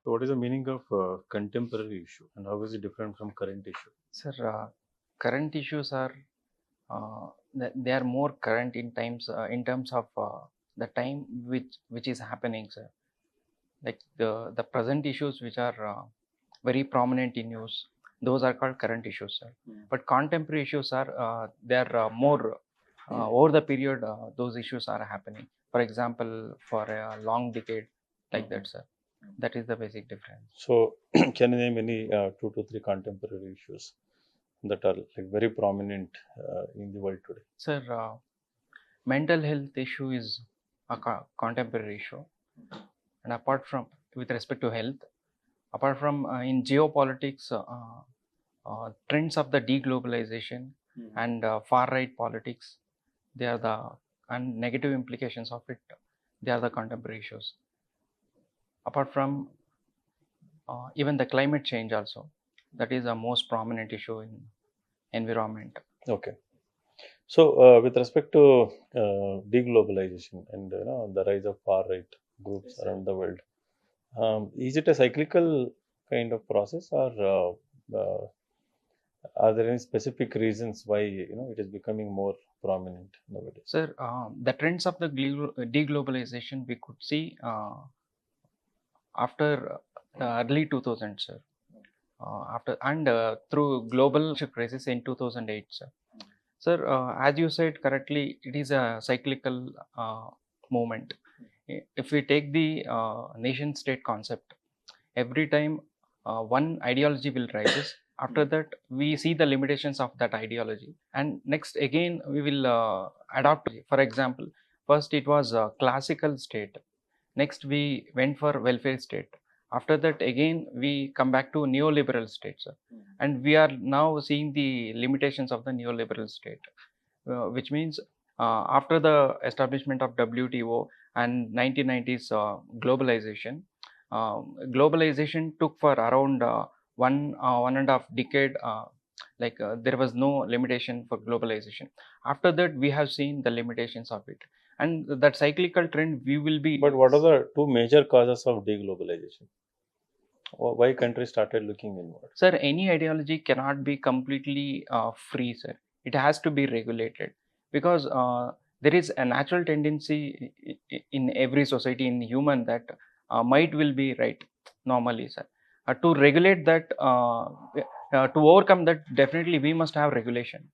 So what is the meaning of contemporary issue and how is it different from current issue? Sir, current issues are they are more current in terms of the time which is happening, sir. Like the present issues which are very prominent in news, those are called current issues, sir. But contemporary issues are they are more over the period those issues are happening. For example, for a long decade, like that, sir. That is the basic difference. So can you name any 2 to 3 contemporary issues that are like very prominent in the world today? Sir, mental health issue is a contemporary issue, and apart from with respect to health, apart from in geopolitics, trends of the deglobalization and far right politics, they are the and negative implications of it. They are the contemporary issues. Apart from even the climate change also, that is the most prominent issue in environment. Okay. So with respect to deglobalization and the rise of far right groups around the world, is it a cyclical kind of process or are there any specific reasons why it is becoming more prominent nowadays? Sir, the trends of the deglobalization we could see after the early 2000s, sir. After and through global crisis in 2008, sir. Sir, as you said correctly, it is a cyclical movement. If we take the nation state concept, every time one ideology will rise, after that we see the limitations of that ideology, and next again we will adopt. For example, first it was a classical state, next we went for welfare state, after that again we come back to neoliberal state, sir. And we are now seeing the limitations of the neoliberal state, which means after the establishment of WTO and 1990s globalization, globalization took for around one and a half decade. There was no limitation for globalization. After that, we have seen the limitations of it, and that cyclical trend we will be. But what are the two major causes of deglobalization? Why countries started looking inward? Sir, any ideology cannot be completely free, sir. It has to be regulated because there is a natural tendency in every society, in human, that might will be right normally, sir. To regulate that, to overcome that, definitely we must have regulation.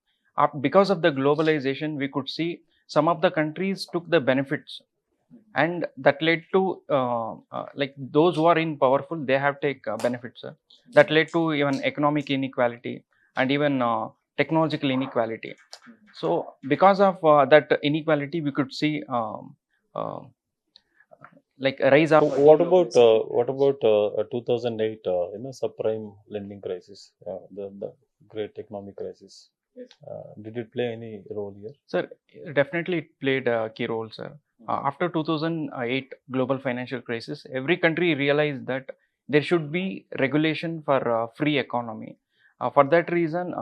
Because of the globalization, we could see some of the countries took the benefits, and that led to like those who are in powerful, they have take benefits, that led to even economic inequality and even technological inequality. So because of that inequality, we could see like a rise of. So what about 2008 subprime lending crisis, the great economic crisis? Did it play any role here? Sir, definitely it played a key role, sir. After 2008 global financial crisis, every country realized that there should be regulation for free economy. For that reason,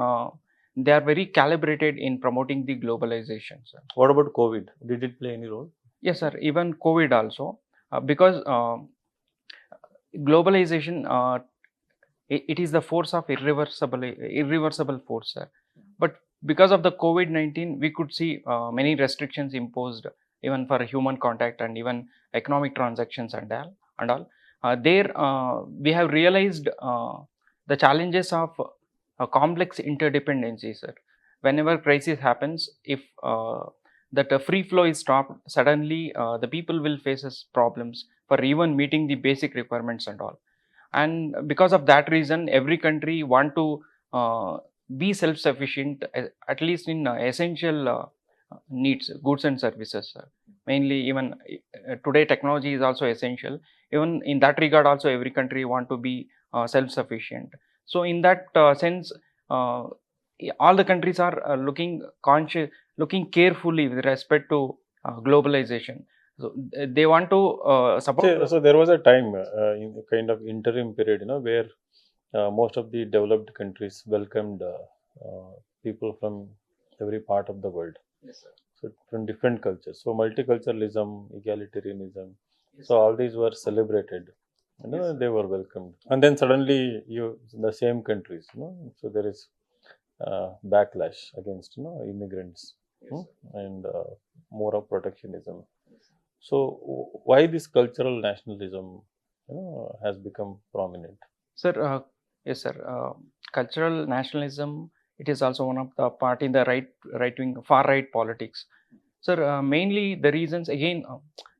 they are very calibrated in promoting the globalization, sir. What about COVID? Did it play any role? Yes, sir. Even COVID also, because globalization, it is the force of irreversible force, sir. But because of the COVID-19, we could see many restrictions imposed even for human contact and even economic transactions and all. There we have realized the challenges of complex interdependencies, sir. Whenever crisis happens, if that free flow is stopped, suddenly the people will face problems for even meeting the basic requirements and all. And because of that reason, every country want to be self-sufficient, at least in essential needs, goods and services, mainly. Even today technology is also essential. Even in that regard also, every country want to be self-sufficient. So in that sense, all the countries are looking carefully with respect to globalization. So they want to support. So there was a time in a kind of interim period, where most of the developed countries welcomed people from every part of the world. Yes, sir. So from different cultures. So multiculturalism, egalitarianism. So all these were celebrated. they were welcomed. And then suddenly the same countries, so there is backlash against immigrants, and more of protectionism. So why this cultural nationalism has become prominent? Sir, yes, sir. Cultural nationalism, it is also one of the part in the right wing, far right politics. Sir, mainly the reasons again,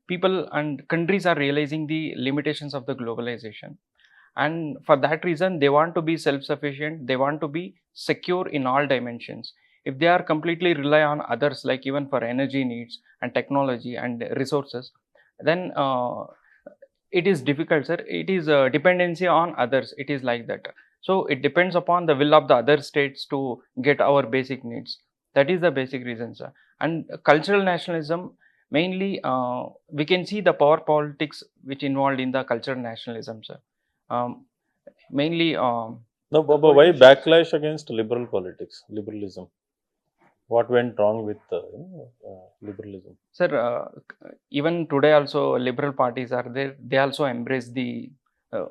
people and countries are realizing the limitations of the globalization, and for that reason, they want to be self-sufficient. They want to be secure in all dimensions. If they are completely rely on others, like even for energy needs and technology and resources, then it is difficult, sir. It is a dependency on others. It is like that. So it depends upon the will of the other states to get our basic needs. That is the basic reason, sir. And cultural nationalism, mainly we can see the power politics which involved in the cultural nationalism, sir. Um, mainly No, but why backlash against liberal politics, liberalism? What went wrong with liberalism? sir, even today also liberal parties are there. They also embrace the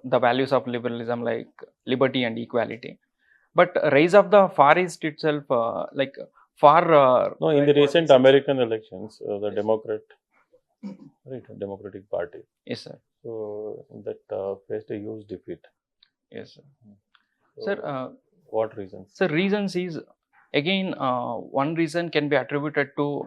values of liberalism, like liberty and equality. But rise of the Far East itself, like far No, in the recent American elections, the Democratic Party, yes, sir. so that faced a huge defeat. Yes, sir. So Sir, what reasons? so reasons is again one reason can be attributed to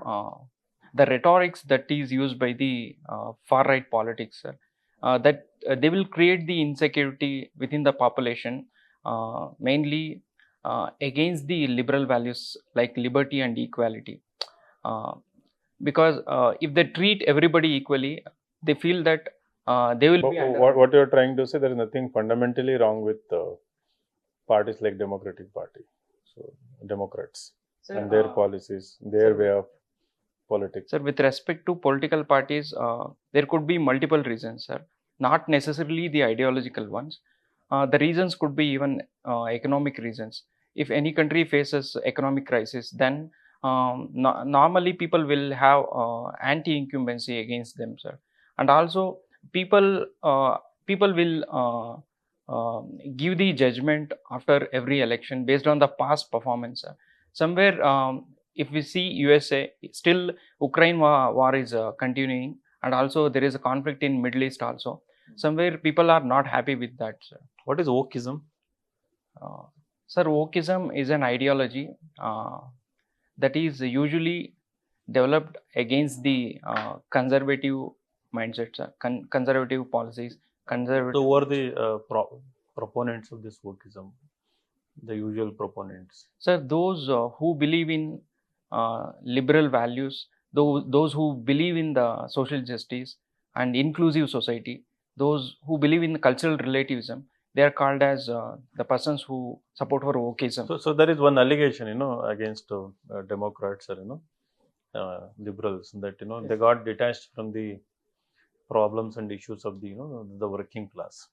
the rhetorics that is used by the far right politics, sir. That they will create the insecurity within the population, mainly against the liberal values like liberty and equality. Uh, because if they treat everybody equally, they feel that they will be under. What you're trying to say, there is nothing fundamentally wrong with parties like Democratic Party, so Democrats, Sir, and their policies, their way of politics. Sir, with respect to political parties, there could be multiple reasons, sir. Not necessarily the ideological ones. The reasons could be even economic reasons. If any country faces economic crisis, then normally people will have anti-incumbency against them, sir. And also, people people will give the judgment after every election based on the past performance. Sir. Somewhere, if we see USA, still Ukraine war is continuing, and also there is a conflict in Middle East also. Somewhere people are not happy with that, sir. What is wokeism? Sir, wokeism is an ideology that is usually developed against the conservative mindsets, conservative policies, conservative. So, who are the proponents of this wokeism? The usual proponents. Sir, those who believe in liberal values, those who believe in the social justice and inclusive society, those who believe in cultural relativism, they are called as the persons who support for wokeism. So there is one allegation, against Democrats or liberals, that they got detached from the problems and issues of the working class.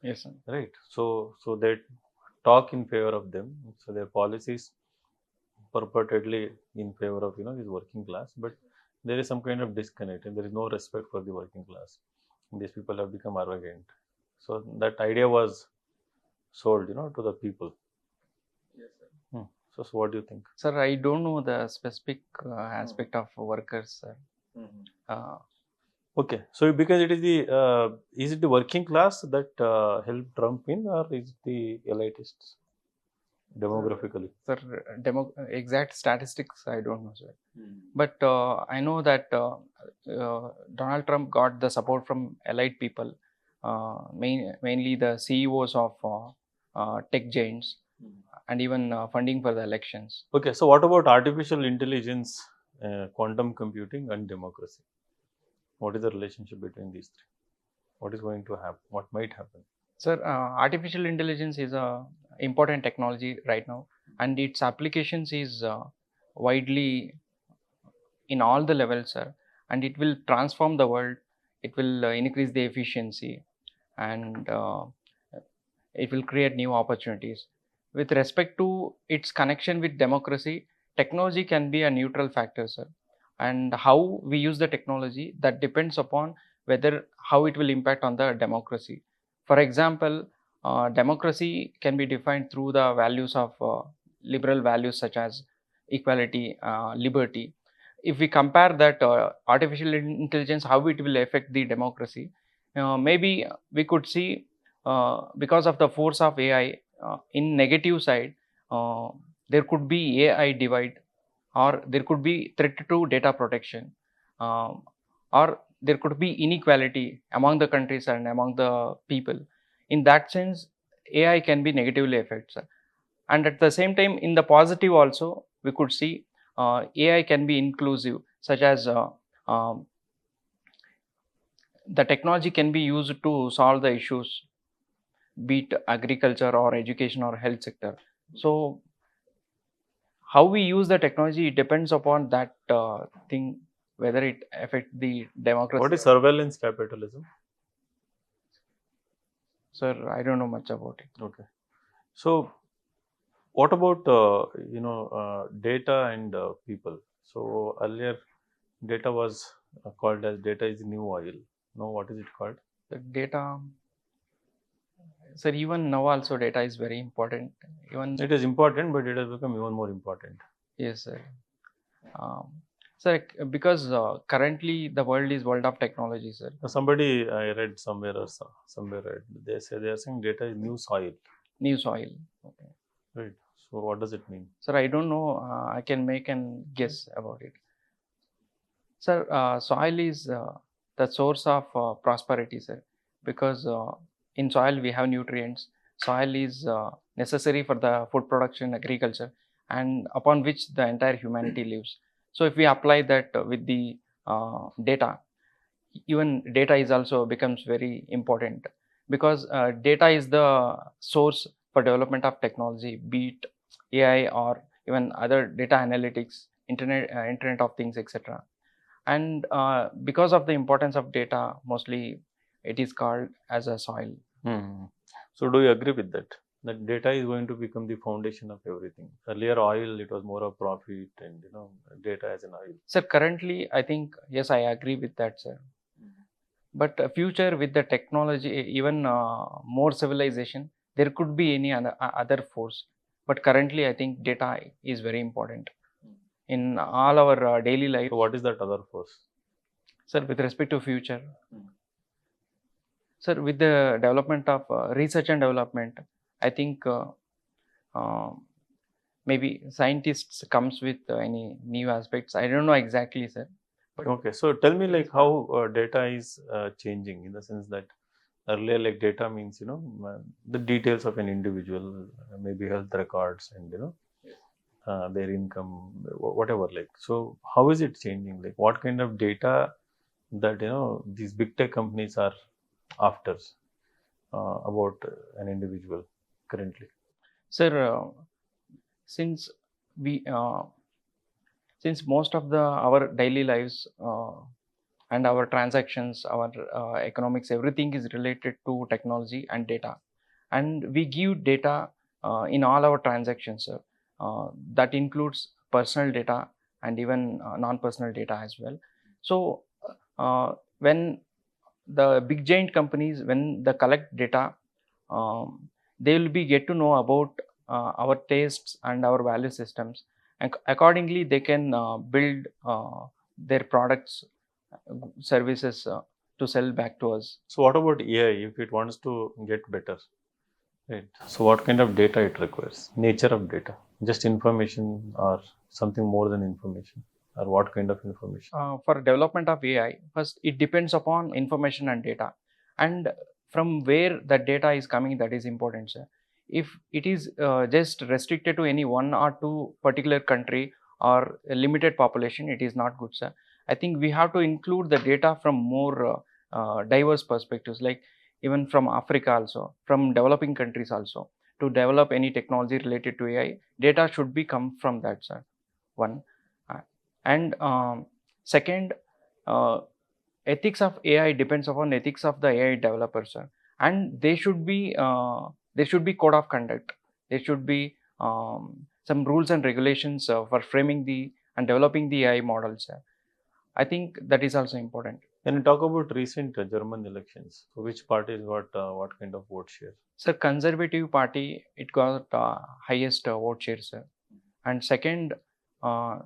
Yes, sir. Right. So they talk in favor of them. So their policies purportedly in favor of this working class, but there is some kind of disconnect and there is no respect for the working class. These people have become arrogant. So that idea was sold, to the people. Yes, sir. So what do you think? Sir, I don't know the specific aspect of workers, sir. Okay, so because it is it the working class that helped Trump in, or is it the elitists demographically? Sir, exact statistics I don't know, sir. But I know that Donald Trump got the support from elite people, mainly the CEOs of tech giants, and even funding for the elections. Okay, so what about artificial intelligence, quantum computing, and democracy? What is the relationship between these three? What is going to happen? What might happen? Sir, artificial intelligence is a important technology right now, and its applications is widely in all the levels, sir. And it will transform the world. It will increase the efficiency, and it will create new opportunities. With respect to its connection with democracy, technology can be a neutral factor, sir. And how we use the technology, that depends upon how it will impact on the democracy. For example, democracy can be defined through the values of liberal values such as equality, liberty. If we compare that artificial intelligence, how it will affect the democracy, maybe we could see because of the force of AI, in negative side, uh, there could be AI divide, or there could be threat to data protection, um, or there could be inequality among the countries and among the people. In that sense, AI can be negatively affected. And at the same time, in the positive also, we could see AI can be inclusive, such as um, the technology can be used to solve the issues, be it agriculture or education or health sector. So how we use the technology, it depends upon that thing, whether it affect the democracy. What is surveillance capitalism? Sir, I don't know much about it. Okay. So what about data and people? So earlier data was called as data is new oil. Now what is it called? The data, sir, even now also data is very important. Even It is important, but it has become even more important. yes, sir. Um, sir, because currently the world is world of technology, sir. Somebody I read somewhere or somewhere read, they are saying data is new soil. New soil. Okay. Right. So what does it mean? Sir, I don't know. I can make an guess about it. Sir, soil is the source of prosperity, sir, because in soil we have nutrients. Soil is necessary for the food production, agriculture, and upon which the entire humanity lives. So, if we apply that with the data, even data is also becomes very important, because data is the source for development of technology, be it AI or even other data analytics, internet of things, etc. And because of the importance of data, mostly it is called as a soil. So do you agree with that? That data is going to become the foundation of everything. Earlier oil, it was more of profit, and data as an oil. Sir, currently I think yes, I agree with that, sir. But future with the technology, even more civilization, there could be any other force. But currently, I think data is very important in all our daily life. So what is that other force? Sir, with respect to future, sir, with the development of research and development, I think uh, maybe scientists comes with any new aspects. I don't know exactly, sir. But okay, so tell me like how data is changing, in the sense that earlier like data means the details of an individual, maybe health records, and their income, whatever. Like, so how is it changing? Like, what kind of data that these big tech companies are after about an individual currently? sir, since we since most of the our daily lives and our transactions, our economics, everything is related to technology and data, and we give data in all our transactions, sir. That includes personal data and even non-personal data as well. So when the big giant companies, when they collect data, um, they will be get to know about our tastes and our value systems, and accordingly they can build their products, services to sell back to us. So what about AI if it wants to get better? Right. So what kind of data it requires? Nature of data, just information or something more than information, or what kind of information? For development of AI, first it depends upon information and data, and from where that data is coming, that is important, sir. If it is just restricted to any one or two particular country or a limited population, it is not good, sir. I think we have to include the data from more diverse perspectives, like even from Africa also, from developing countries also. To develop any technology related to AI, data should be come from that, sir. One. And second, uh, ethics of AI depends upon ethics of the AI developers, sir. And there should be code of conduct. There should be some rules and regulations for framing the and developing the AI models, sir. I think that is also important. When you talk about recent German elections, so which parties got what kind of vote share? Sir, Conservative Party, it got highest vote share, sir. And second, uh,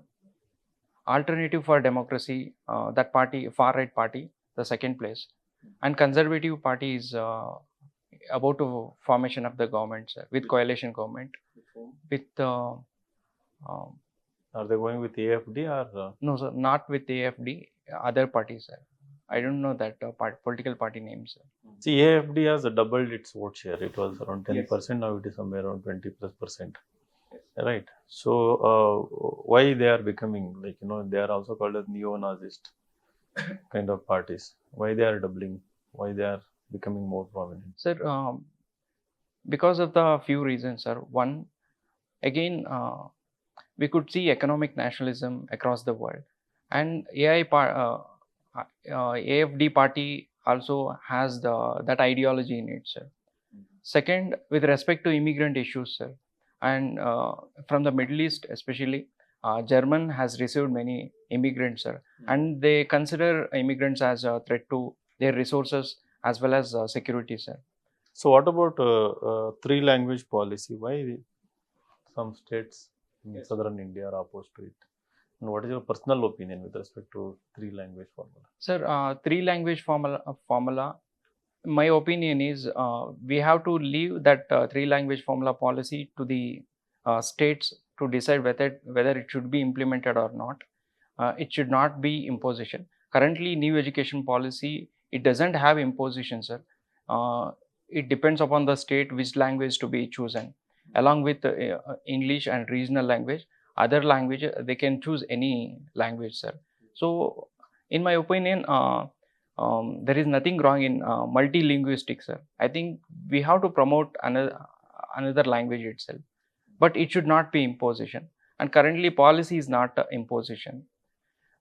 Alternative for Democracy, that party, far right party, the second place. And Conservative Party is about to formation of the government, sir, with coalition government. With Are they going with AFD or? no, sir, not with AFD, other parties, sir. I don't know that political party names, sir. See, AFD has doubled its vote share. It was around 10%. Now it is somewhere around 20+%. Right. So why they are becoming like they are also called as neo-Nazist kind of parties? Why they are doubling? Why they are becoming more prominent? Sir, because of the few reasons, sir. One, again, we could see economic nationalism across the world, and AFD party also has that ideology in it, sir. Second, with respect to immigrant issues, sir, and from the Middle East especially, German has received many immigrants, sir, and they consider immigrants as a threat to their resources as well as security, sir. So what about three language policy? Why some states in southern India are opposed to it? And what is your personal opinion with respect to three language formula? Sir, three language formula, my opinion is we have to leave that three language formula policy to the states to decide whether it should be implemented or not. It should not be imposition. Currently, new education policy, it doesn't have imposition, sir. It depends upon the state which language to be chosen. Along with English and regional language, other language, they can choose any language, sir. So, in my opinion, there is nothing wrong in multilinguistic, sir. I think we have to promote another language itself, but it should not be imposition. And currently, policy is not imposition.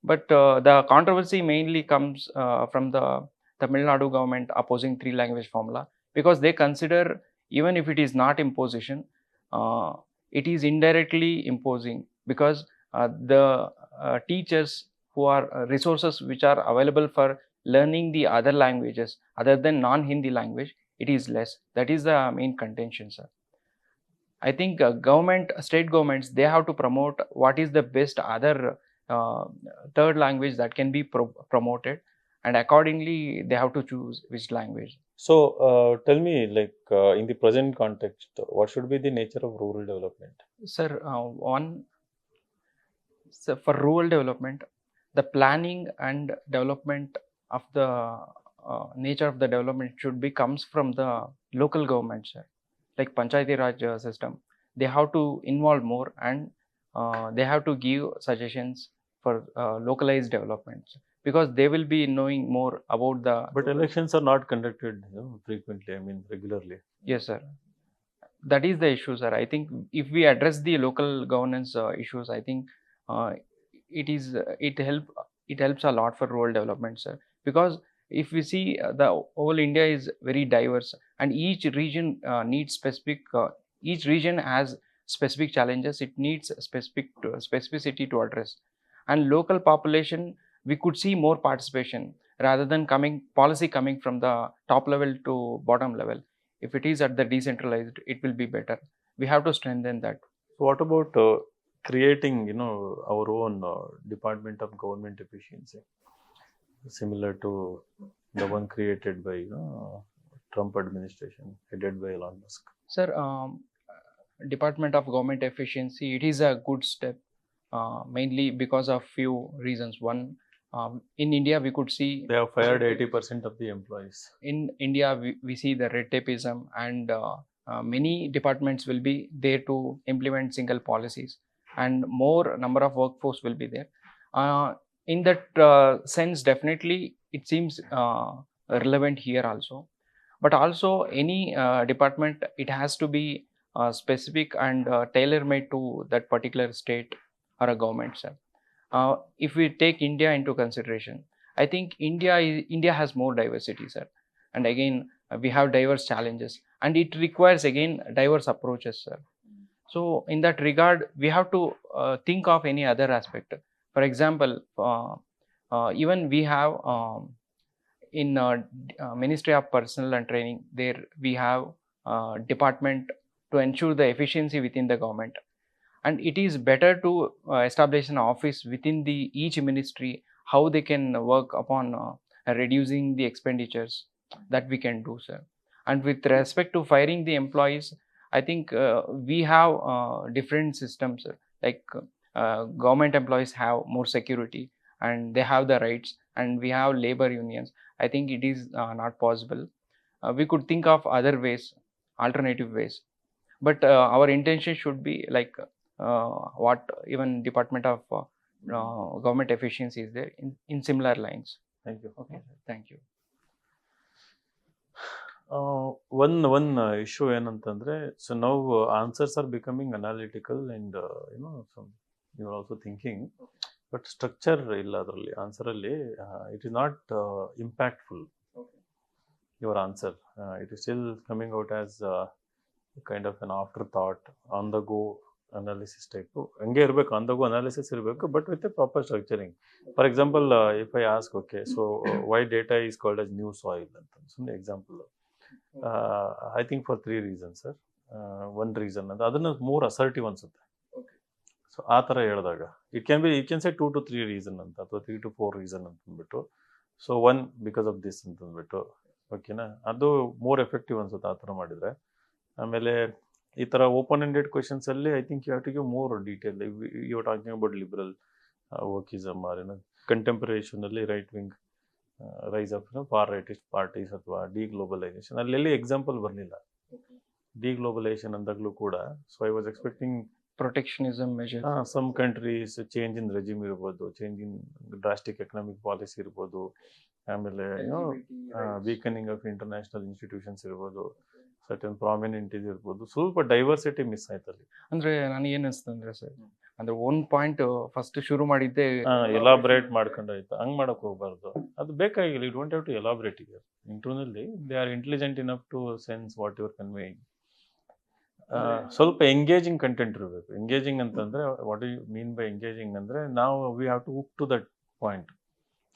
But the controversy mainly comes from the Tamil Nadu government opposing three language formula, because they consider even if it is not imposition, it is indirectly imposing, because the teachers who are resources which are available for learning the other languages other than non-Hindi language, it is less. That is the main contention, sir. I think state governments, they have to promote what is the best other third language that can be promoted, and accordingly they have to choose which language. So tell me, like in the present context, what should be the nature of rural development? Sir, so for rural development, the planning and development of the nature of the development should be comes from the local government, sir. Like Panchayati Raj system, they have to involve more, and they have to give suggestions for localized developments, because they will be knowing more about the. But elections are not conducted frequently, I mean regularly. Yes, sir. That is the issue, sir. I think if we address the local governance issues, I think it helps a lot for rural development, sir. Because if we see the whole India is very diverse, and each region needs specific. Each region has specific challenges. It needs specificity to address, and local population, we could see more participation rather than policy coming from the top level to bottom level. If it is at the decentralized, it will be better. We have to strengthen that. So what about creating, our own Department of Government Efficiency, similar to the one created by Trump administration, headed by Elon Musk? Sir, Department of Government Efficiency, it is a good step, mainly because of few reasons. One, in India, we could see they have fired 80% of the employees. In India, we see the red tapeism, and many departments will be there to implement single policies, and more number of workforce will be there. In that sense, definitely it seems relevant here also. But also any department, it has to be specific and tailor-made to that particular state or a government, sir. If we take India into consideration, I think India has more diversity, sir. And again, we have diverse challenges, and it requires again diverse approaches, sir. So in that regard, we have to think of any other aspect. For example, even we have in Ministry of Personnel and Training, there we have department to ensure the efficiency within the government, and it is better to establish an office within the each ministry, how they can work upon reducing the expenditures. That we can do, sir. And with respect to firing the employees, I think we have different systems, like government employees have more security and they have the rights, and we have labor unions. I think it is not possible. We could think of other ways, alternative ways, but our intention should be like what even Department of Government Efficiency is there in similar lines. Thank you. Okay, thank you. One issue ಏನಂತಂದ್ರೆ, so now answers are becoming analytical and some you are also thinking, but structure ಇಲ್ಲ ಅದರಲ್ಲಿ answer ಅಲ್ಲಿ. It is not impactful. Your answer, it is still coming out as kind of an afterthought, on the go analysis type. ಹಂಗೆ ಇರಬೇಕು, on the go analysis ಇರಬೇಕು, but with a proper structuring. For example, if I ask, okay, so why data is called as new soil ಅಂತ ಸುಮ್ಮನೆ example, I think for 3 reasons, sir. One reason ಅಂತ ಅದನ್ನ more assertive ಅನ್ಸುತ್ತೆ. So ಆ ಥರ ಹೇಳಿದಾಗ it can say 2 to 3 reason ಅಂತ, ಅಥವಾ 3 to 4 ರೀಸನ್ ಅಂತಂದ್ಬಿಟ್ಟು, ಸೊ 1 ಬಿಕಾಸ್ ಆಫ್ ದಿಸ್ ಅಂತಂದ್ಬಿಟ್ಟು, ಓಕೆನಾ, ಅದು ಮೋರ್ ಎಫೆಕ್ಟಿವ್ ಅನ್ಸುತ್ತೆ ಆ ಥರ ಮಾಡಿದರೆ. ಆಮೇಲೆ ಈ ಥರ ಓಪನ್ ಎಂಡೆಡ್ ಕ್ವೆಶನ್ಸಲ್ಲಿ I think you have to give more detail. You are talking about liberal wokeism or ಕಂಟೆಂಪರೇಷನಲ್ಲಿ right wing rise of far rightist parties ಅಥವಾ ಡಿಗ್ಲೋಬಲೈಸೇಷನ್, ಅಲ್ಲೆಲ್ಲಿ ಎಕ್ಸಾಂಪಲ್ ಬರಲಿಲ್ಲ. ಡಿಗ್ಲೋಬಲೈಸೇಷನ್ ಅಂದಾಗಲೂ ಕೂಡ, so I was expecting protectionism measure, some countries change in regime ಇರ್ಬೋದು, change in drastic economic policy ಇರ್ಬೋದು, ಆಮೇಲೆ weakening of international institutions ಇರ್ಬೋದು, ಸರ್ಟನ್ ಪ್ರಾಮಿನೆಂಟ್ ಇರ್ಬೋದು, ಸ್ವಲ್ಪ ಡೈವರ್ಸಿಟಿ ಮಿಸ್ ಆಯ್ತು ಅಲ್ಲಿ. ಅಂದ್ರೆ ನನಗೆ ಏನು ಅನಿಸ್ತು ಅಂದ್ರೆ ಸರ್, ಅಂದ್ರೆ ಒನ್ ಪಾಯಿಂಟ್ ಫಸ್ಟ್ ಶುರು ಮಾಡಿದ್ದೆ ಎಲಾಬ್ರೇಟ್ ಮಾಡ್ಕೊಂಡಾಯ್ತು, ಹಂಗೆ ಮಾಡಕ್ ಹೋಗ್ಬಾರ್ದು, ಅದು ಬೇಕಾಗಿಲ್ಲ. You don't have to elaborate here. ಇಂಟರ್ನಲ್ಲಿ they are intelligent enough to sense what your conveying. ಸ್ವಲ್ಪ ಎಂಗೇಜಿಂಗ್ ಕಂಟೆಂಟ್ ಇರಬೇಕು. ಎಂಗೇಜಿಂಗ್ ಅಂತಂದ್ರೆ what you mean by engaging ಅಂದ್ರೆ, ನಾವು we have to hook to that point.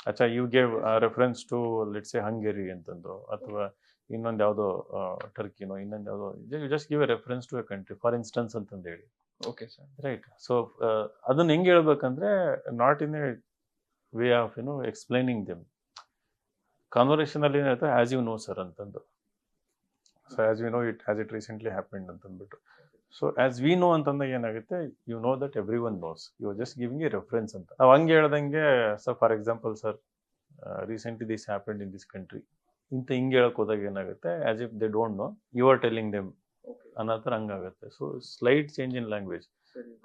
ಅಚ್ಚಾ, you gave reference to let's say Hungary ಅಂತಂದು, ಅಥವಾ ಇನ್ನೊಂದು ಯಾವುದೋ ಟರ್ಕಿನೋ, ಇನ್ನೊಂದು ಯಾವುದೋ, you just give a reference to a country for instance ಅಂತಂದು ಹೇಳಿ. Okay sir, right. ಸೊ ಅದನ್ನ ಹೆಂಗೆ ಹೇಳ್ಬೇಕಂದ್ರೆ, not in a way of explaining them. Conversation ಅಲ್ಲಿ ಏನಾಯ್ತು, ಆಸ್ ಯು ನೋ ಸರ್ ಅಂತಂದು, so as we know it has it recently happened ಅಂತಂದ್ಬಿಟ್ಟು. So as we know ಅಂತಂದಾಗ ಏನಾಗುತ್ತೆ, you know that everyone knows, you are just giving a reference ಅಂತ. ನಾವು ಹಂಗೆ ಹೇಳ್ದಂಗೆ, sir for example sir recently this happened in this country ಇಂತ ಹಿಂಗೆ ಹೇಳಕ್ ಹೋದಾಗ ಏನಾಗುತ್ತೆ, as if they don't know, you are telling them ಅನ್ನೋ ಥರ ಹಂಗಾಗುತ್ತೆ. So slight change in language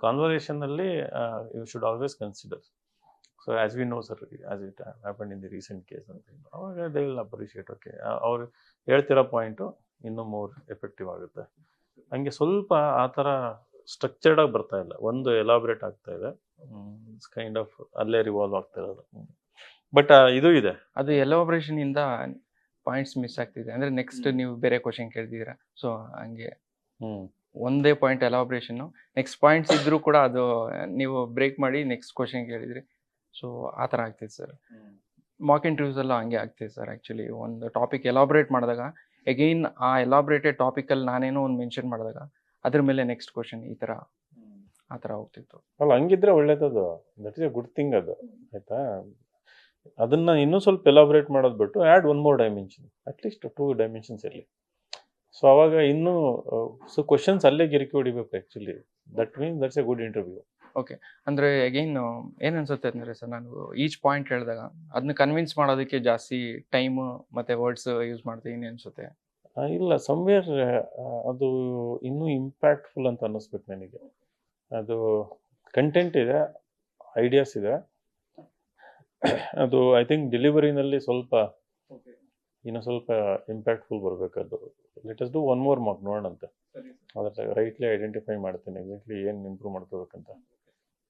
conversation ಅಲ್ಲಿ you should always consider. So as we know sir, as it happened in the recent case ಅಂತ, ಅವಾಗ they will appreciate. Okay, ಅವ್ರು ಹೇಳ್ತಿರೋ point ಇನ್ನೂ more effective ಆಗುತ್ತೆ. ಹಂಗೆ ಸ್ವಲ್ಪ ಆ ಥರ ಸ್ಟ್ರಕ್ಚರ್ಡ್ ಆಗಿ ಬರ್ತಾ ಇಲ್ಲ, ಒಂದು ಎಲಾಬ್ರೇಟ್ ಆಗ್ತಾ ಇದೆ, ಕೈಂಡ್ ಆಫ್ ಅಲ್ಲೇ ರಿವಾಲ್ವ್ ಆಗ್ತಾ ಇರೋದು. ಬಟ್ ಇದು ಇದೆ, ಅದು ಎಲಾಬ್ರೇಷನ್ ಇಂದ ಪಾಯಿಂಟ್ಸ್ ಮಿಸ್ ಆಗ್ತಿದೆ. ಅಂದ್ರೆ ನೆಕ್ಸ್ಟ್ ನೀವು ಬೇರೆ ಕ್ವಶನ್ ಕೇಳ್ತಿದ್ದೀರಾ, ಸೊ ಹಂಗೆ ಒಂದೇ ಪಾಯಿಂಟ್ ಎಲಾಬ್ರೇಷನ್, ನೆಕ್ಸ್ಟ್ ಪಾಯಿಂಟ್ಸ್ ಇದ್ರೂ ಕೂಡ ಅದು ನೀವು ಬ್ರೇಕ್ ಮಾಡಿ ನೆಕ್ಸ್ಟ್ ಕ್ವಶನ್ ಕೇಳಿದ್ರಿ. ಸೊ ಆ ಥರ ಆಗ್ತಿದೆ ಸರ್. ಮಾಕ್ ಇಂಟರ್ವ್ಯೂಸ್ ಎಲ್ಲ ಹಂಗೆ ಆಗ್ತಿದೆ ಸರ್. ಆ್ಯಕ್ಚುಲಿ ಒಂದು ಟಾಪಿಕ್ ಎಲಾಬ್ರೇಟ್ ಮಾಡಿದಾಗ ಅಗೈನ್ ಆ ಎಲಾಬ್ರೇಟೆಡ್ ಟಾಪಿಕಲ್ಲಿ ನಾನೇನೋ ಒಂದು ಮೆನ್ಷನ್ ಮಾಡಿದಾಗ ಅದ್ರ ಮೇಲೆ ನೆಕ್ಸ್ಟ್ ಕ್ವಶನ್, ಈ ಥರ ಆ ಥರ ಹೋಗ್ತಿತ್ತು. ಅಲ್ಲ, ಹಂಗಿದ್ರೆ ಒಳ್ಳೇದದು, that is a good thing ಅದು, ಆಯ್ತಾ. ಅದನ್ನ ಇನ್ನೂ ಸ್ವಲ್ಪ ಎಲಾಬ್ರೇಟ್ ಮಾಡೋದು ಬಿಟ್ಟು add one more dimension, at least 2 dimensions ಇರಲಿ. ಸೊ ಅವಾಗ ಇನ್ನೂ ಸೊ ಕ್ವಶನ್ಸ್ ಅಲ್ಲೇ ಗಿರಿಕಿ ಹೊಡಿಬೇಕು actually. That means that's a good interview. Okay, ಅಂದರೆ ಅಗೈನ್ ಏನು ಅನ್ಸುತ್ತೆ ಅಂದರೆ ಸರ್, ನಾನು ಈಚ್ ಪಾಯಿಂಟ್ ಹೇಳಿದಾಗ ಅದನ್ನ ಕನ್ವಿನ್ಸ್ ಮಾಡೋದಕ್ಕೆ ಜಾಸ್ತಿ ಟೈಮು ಮತ್ತು ವರ್ಡ್ಸ್ ಯೂಸ್ ಮಾಡ್ತೀನಿ ಅನಿಸುತ್ತೆ. ಇಲ್ಲ, ಸಮ್ವೇರ್ ಅದು ಇನ್ನೂ ಇಂಪ್ಯಾಕ್ಟ್ಫುಲ್ ಅಂತ ಅನ್ನಿಸ್ಬೇಕು ನನಗೆ. ಅದು ಕಂಟೆಂಟ್ ಇದೆ, ಐಡಿಯಾಸ್ ಇದೆ, ಅದು ಐ ಥಿಂಕ್ ಡೆಲಿವರಿನಲ್ಲಿ ಸ್ವಲ್ಪ ಇನ್ನೂ ಸ್ವಲ್ಪ ಇಂಪ್ಯಾಕ್ಟ್ಫುಲ್ ಬರಬೇಕದು. Let us do one more mark, ನೋಡೋಣಂತೆ. ಅದ್ರ ರೈಟ್ಲಿ ಐಡೆಂಟಿಫೈ ಮಾಡ್ತೀನಿ ಎಕ್ಸಾಕ್ಟ್ಲಿ ಏನು ಇಂಪ್ರೂವ್ ಮಾಡ್ಕೋಬೇಕಂತ.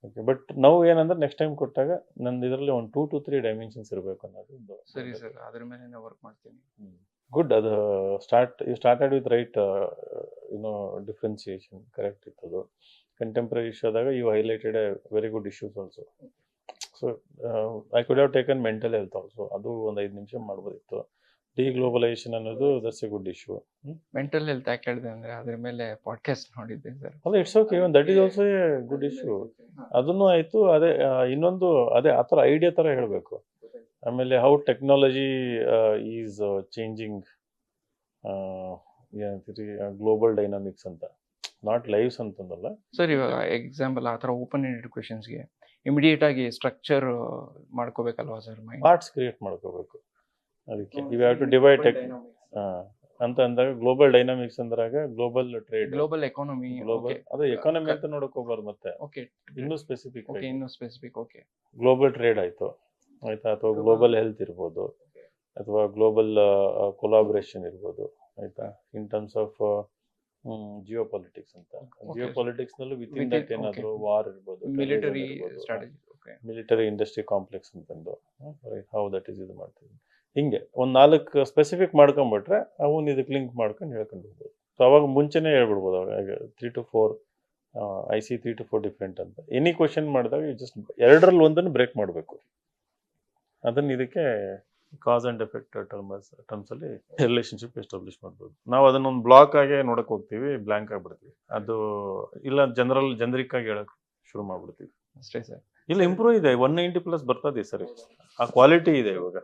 ಓಕೆ, ಬಟ್ ನಾವು ಏನಂದ್ರೆ ನೆಕ್ಸ್ಟ್ ಟೈಮ್ ಕೊಟ್ಟಾಗ ನಂದು ಇದರಲ್ಲಿ ಒಂದು 2 to 3 ಡೈಮೆನ್ಷನ್ಸ್ ಇರಬೇಕು ಅನ್ನೋದು. ಸರಿ ಸರ್, ಅದ್ರ ಮೇಲೆ ವರ್ಕ್ ಮಾಡ್ತೀನಿ. ಗುಡ್. ಅದು you started with right differentiation, correct ಇತ್ತು ಅದು. ಕಂಟೆಂಪ್ರರಿ ಇಶ್ಯೂ ಆದಾಗ you highlighted a very good issues also. So I could have taken mental health also, ಅದು ಒಂದು 5 ನಿಮಿಷ ಮಾಡ್ಬೋದಿತ್ತು. ಡಿಗ್ಲೋಬಲೈಸೇಷನ್ ಅನ್ನೋದು that's a good issue. Mental health ಯಾಕೆ ಹೇಳಿದೆ ಅಂದ್ರೆ ಅದ್ರ ಮೇಲೆ ಪಾಡ್ಕಾಸ್ಟ್ ನೋಡಿದ್ದೆ ಸರ್. ಅಲ್ಲ, it's okay, even that is also a good issue. ಅದನ್ನು ಆಯಿತು. ಅದೇ ಇನ್ನೊಂದು ಅದೇ ಆ ಥರ ಐಡಿಯಾ ಥರ ಹೇಳಬೇಕು. ಆಮೇಲೆ ಹೌ ಟೆಕ್ನಾಲಜಿ ಈಸ್ ಚೇಂಜಿಂಗ್ ಏನಂತೀರಿ ಗ್ಲೋಬಲ್ ಡೈನಾಮಿಕ್ಸ್ ಅಂತ, ನಾಟ್ ಲೈವ್ಸ್ ಅಂತಂದಲ್ಲ ಸರ್. ಇವಾಗ ಎಕ್ಸಾಂಪಲ್ ಆ ಥರ ಓಪನ್ ಎಂಡೆಡ್ ಕ್ವೆಶನ್ಸ್ಗೆ ಇಮಿಡಿಯೇಟ್ ಆಗಿ ಸ್ಟ್ರಕ್ಚರ್ ಮಾಡ್ಕೋಬೇಕಲ್ವಾ ಸರ್? ಪಾರ್ಟ್ಸ್ ಕ್ರಿಯೇಟ್ ಮಾಡ್ಕೋಬೇಕು. ಅದಕ್ಕೆ ಯು ಹ್ಯಾವ್ ಟು ಡಿವೈಡ್ ಅಂತ ಅಂದಾಗ ಗ್ಲೋಬಲ್ ಡೈನಾಮಿಕ್ಸ್ ಅಂದ್ರಾಗ global trade, global economy, global ಅದು ಎಕಾನಮಿ ಅಂತ ನೋಡಕ್ ಹೋಗ್ಬಾರ್ದು. ಮತ್ತೆ ಓಕೆ, ಇನ್ನೂ ಸ್ಪೆಸಿಫಿಕ್ ಓಕೆ, ಗ್ಲೋಬಲ್ ಟ್ರೇಡ್ ಆಯ್ತು ಆಯ್ತಾ, ಅಥವಾ ಗ್ಲೋಬಲ್ ಹೆಲ್ತ್ ಇರ್ಬೋದು, ಅಥವಾ ಗ್ಲೋಬಲ್ ಕೊಲಾಬ್ರೇಷನ್ ಇರ್ಬೋದು ಆಯ್ತಾ, in terms of Jio politics ಅಂತ. ಜಿಯೋ ಪಾಲಿಟಿಕ್ಸ್ ನಲ್ಲೂ ವಿತಿನ್ ದಟ್ ಏನಾದ್ರು ವಾರ್ ಇರ್ಬೋದು, military strategy, military industry complex ಅಂತಂದು, ರೈಟ್, ಹೌ ದಟ್ ಈಸ್ ಇದು ಮಾಡ್ತೀವಿ. ಹಿಂಗೆ ಒಂದು 4 ಸ್ಪೆಸಿಫಿಕ್ ಮಾಡ್ಕೊಂಡ್ಬಿಟ್ರೆ ಅವನ್ನ ಇದಕ್ಕೆ ಲಿಂಕ್ ಮಾಡ್ಕೊಂಡು ಹೇಳ್ಕೊಂಡು ಹೋಗ್ಬೋದು. ಸೊ ಅವಾಗ ಮುಂಚೆನೇ ಹೇಳ್ಬಿಡ್ಬೋದು, ಅವಾಗ 3 to 4 I see 3 to 4 different ಅಂತ. ಎನಿ ಕ್ವಶನ್ ಮಾಡಿದಾಗ ಜಸ್ಟ್ 2ರಲ್ಲಿ ಒಂದನ್ನು ಬ್ರೇಕ್ ಮಾಡಬೇಕು. ಅದನ್ನು ಇದಕ್ಕೆ ಕಾಸ್ ಆ್ಯಂಡ್ ಎಫೆಕ್ಟ್ ಟರ್ಮ್ಸಲ್ಲಿ ರಿಲೇಷನ್ಶಿಪ್ ಎಸ್ಟಾಬ್ಲಿಷ್ ಮಾಡ್ಬೋದು. ನಾವು ಅದನ್ನೊಂದು ಬ್ಲಾಕ್ ಆಗಿ ನೋಡಕ್ಕೆ ಹೋಗ್ತೀವಿ, ಬ್ಲ್ಯಾಂಕ್ ಆಗಿಬಿಡ್ತೀವಿ. ಅದು ಇಲ್ಲ ಜನರಿಕ್ ಆಗಿ ಹೇಳಕ್ಕೆ ಶುರು ಮಾಡ್ಬಿಡ್ತೀವಿ ಅಷ್ಟೇ ಸರ್. ಇಲ್ಲ, ಇಂಪ್ರೂವ್ ಇದೆ, 190+ ಬರ್ತದೆ ಸರಿ, ಆ ಕ್ವಾಲಿಟಿ ಇದೆ ಇವಾಗ.